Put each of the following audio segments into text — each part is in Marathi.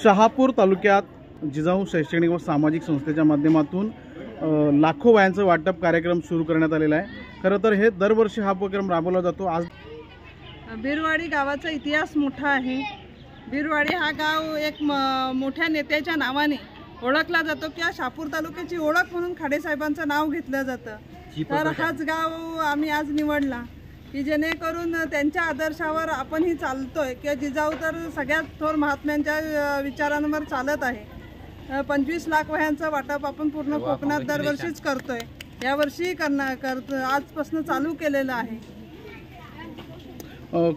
शहापूर तालुक्यात जिजाऊ शैक्षणिक व सामाजिक संस्थेच्या माध्यमातून लाखो वह्यांचं वाटप कार्यक्रम सुरू करण्यात आलेला आहे। खरं तर हे दरवर्षी हा उपक्रम राबवला जातो। आज बिरवाडी गावाचा इतिहास मोठा आहे। बिरवाडी हा गाव एक मोठ्या नेत्याच्या नावाने ओळखला जातो किंवा शहापूर तालुक्याची ओळख म्हणून खाडे साहेबांचं नाव घेतलं जातं। तर हाच गाव आम्ही आज निवडला की जेणेकरून त्यांच्या आदर्शावर आपणही चालतोय किंवा जिजाऊ तर सगळ्यात थोर महात्म्यांच्या विचारांवर चालत आहे। 25 लाख वह्यांचं वाटप आपण पूर्ण कोकणात दरवर्षीच करतोय, यावर्षी आजपासून चालू केलेलं आहे।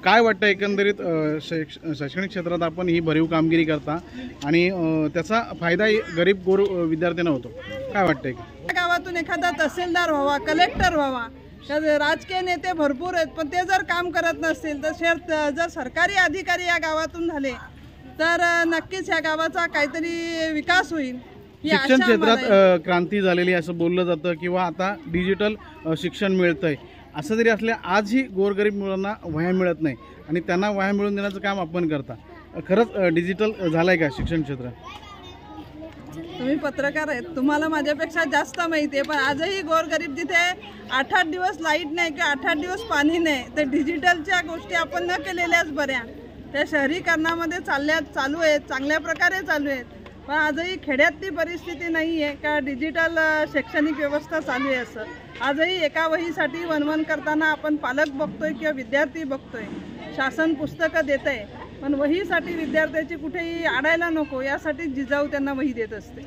काय वाटतं एकंदरीत शैक्षणिक क्षेत्रात आपण ही भरीव कामगिरी करता आणि त्याचा फायदा गरीब गोर विद्यार्थ्यांना होतो, काय वाटतंय? गावातून एखादा तहसीलदार व्हावा, कलेक्टर व्हावा, राजकीय नेते भरपूर आहेत, पण ते जर काम करत नसतील तर जर सरकारी अधिकारी या गावातून झाले तर नक्कीच या गावाचा काहीतरी विकास होईल। शिक्षण क्षेत्रात क्रांती झालेली असं बोललं जातं किंवा आता डिजिटल शिक्षण मिळतंय, असं जरी असले आजही गोरगरीब मुलांना वह्या मिळत नाही आणि त्यांना वह्या मिळवून देण्याचं काम आपण करता। खरंच डिजिटल झालंय का शिक्षण क्षेत्र? तुम्ही पत्रकार आहेत, तुम्हाला माझ्यापेक्षा जास्त माहिती आहे, पण आजही गोरगरीब जिथे 8-8 दिवस लाईट नाही किंवा 8-8 दिवस पाणी नाही, तर डिजिटलच्या गोष्टी आपण न केलेल्याच बऱ्या। त्या शहरीकरणामध्ये चालू आहेत, चांगल्या प्रकारे चालू आहेत, पण आजही खेड्यातली परिस्थिती नाही आहे का डिजिटल शैक्षणिक व्यवस्था चालू आहे। असं आजही एका वहीसाठी वणवण करताना आपण पालक बघतोय किंवा विद्यार्थी बघतोय। शासन पुस्तकं देत आहे, पण वहीसाठी विद्यार्थ्याची कुठेही अडायला नको यासाठी जिजाऊ त्यांना वही देत असते।